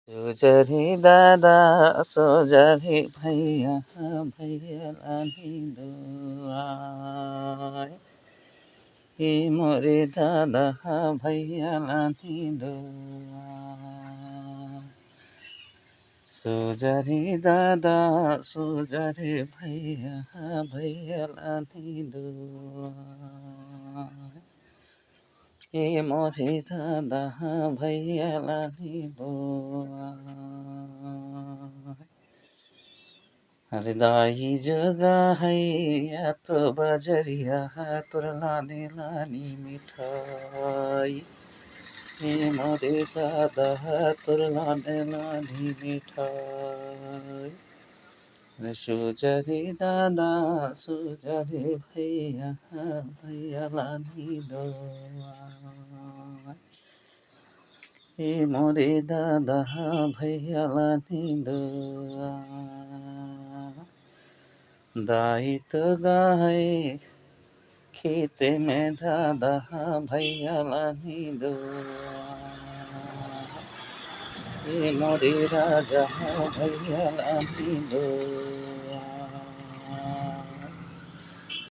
सोजरी दादा सोजरी भैया भैया लानी दुआई हे मोरे दादा भैया लानी दुआई सोजरी दादा सोजरी भैया भैया लानी दुआई हे मोरे दादा भैया लानी दुआई अरे दाई जगा है या तो बजरिया तोर लाने लानी मिठाई हे मोरे दादा तोर लाने लानी मिठाई रे सुजरी दादा सुजरी भैया भैया लानी दोआई हे मोरे दादा भैया लानी दोआई दाई तो गाय खेते में दादा भैया लानी दोआई हे मोरे राजा भैया लानी दोआई